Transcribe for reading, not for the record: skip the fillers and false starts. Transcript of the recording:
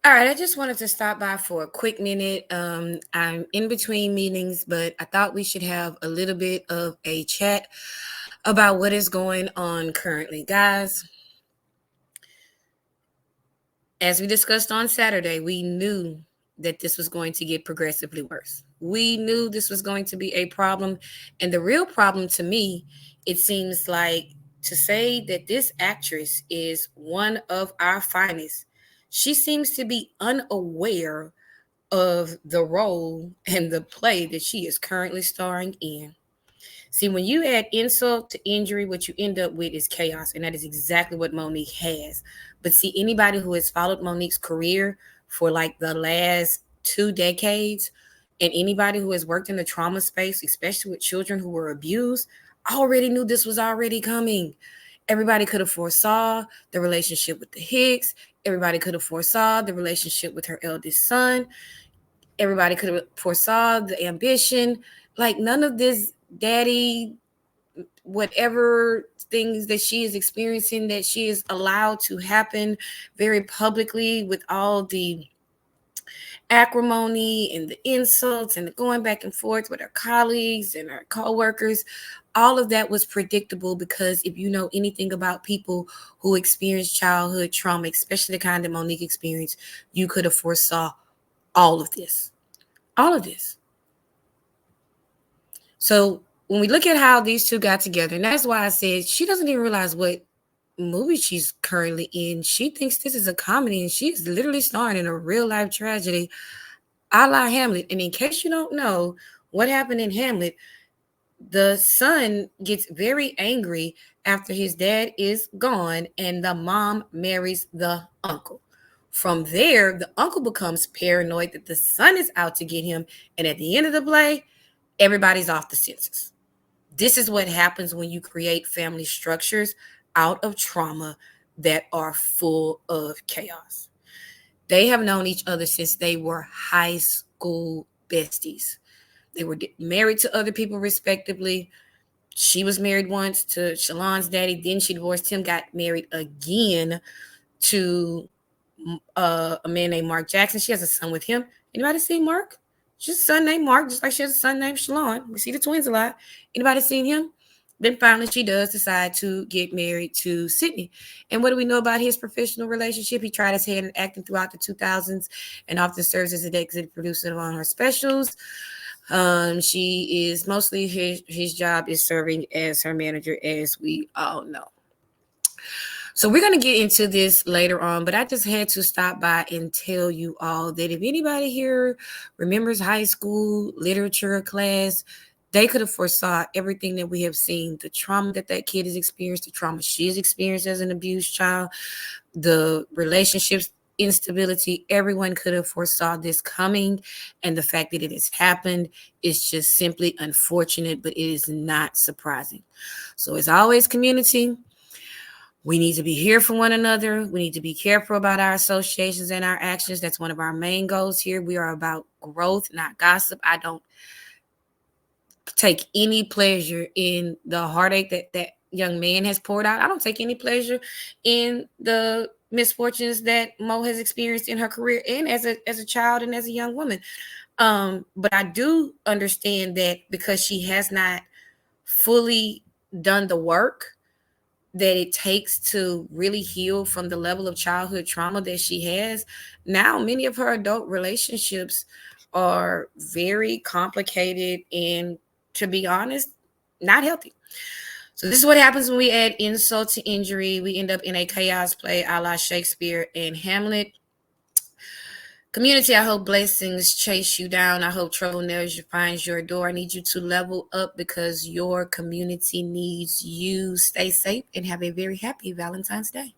All right, I just wanted to stop by for a quick minute. I'm in between meetings, but I thought we should have a little bit of a chat about what is going on currently. Guys, as we discussed on Saturday, we knew that this was going to get progressively worse. We knew this was going to be a problem. And the real problem to me, it seems like to say that this actress is one of our finest, she seems to be unaware of the role and the play that she is currently starring in. See, when you add insult to injury, what you end up with is chaos. And that is exactly what Monique has. But see, anybody who has followed Monique's career for like the last 2 decades, and anybody who has worked in the trauma space, especially with children who were abused, already knew this was already coming. Everybody could have foresaw the relationship with the Hicks. Everybody could have foresaw the relationship with her eldest son. Everybody could have foresaw the ambition. Like none of this daddy, whatever things that she is experiencing, that she is allowed to happen very publicly with all the acrimony and the insults and the going back and forth with her colleagues and her co-workers. All of that was predictable because if you know anything about people who experience childhood trauma, especially the kind that Monique experienced, you could have foresaw all of this. All of this. So when we look at how these two got together, and that's why I said she doesn't even realize what movie she's currently in. She thinks this is a comedy, and she's literally starring in a real life tragedy, a la Hamlet. And in case you don't know what happened in Hamlet, the son gets very angry after his dad is gone, and the mom marries the uncle. From there, the uncle becomes paranoid that the son is out to get him, and at the end of the play, everybody's off the census. This is what happens when you create family structures out of trauma that are full of chaos. They have known each other since they were high school besties. They were married to other people respectively. She was married once to Shalon's daddy. Then she divorced him, got married again to a man named Mark Jackson. She has a son with him. Anybody see Mark? She's a son named Mark, just like she has a son named Shalon. We see the twins a lot. Anybody seen him? Then finally she does decide to get married to Sydney. And what do we know about his professional relationship? He tried his hand at acting throughout the 2000s and often serves as an executive producer on her specials. She is mostly his job is serving as her manager, as we all know. So we're going to get into this later on, but I just had to stop by and tell you all that if anybody here remembers high school literature class, they could have foresaw everything that we have seen, the trauma that that kid has experienced, the trauma she has experienced as an abused child, the relationships instability. Everyone could have foresaw this coming, and the fact that it has happened is just simply unfortunate, but it is not surprising. So as always, community, we need to be here for one another. We need to be careful about our associations and our actions. That's one of our main goals here. We are about growth, not gossip. I don't take any pleasure in the heartache that that young man has poured out. I don't take any pleasure in the misfortunes that Mo has experienced in her career and as a child and as a young woman. But I do understand that because she has not fully done the work that it takes to really heal from the level of childhood trauma that she has. Now, many of her adult relationships are very complicated and, to be honest, not healthy. So this is what happens when we add insult to injury. We end up in a chaos play a la Shakespeare and Hamlet. Community, I hope blessings chase you down. I hope trouble never finds your door. I need you to level up because your community needs you. Stay safe and have a very happy Valentine's Day.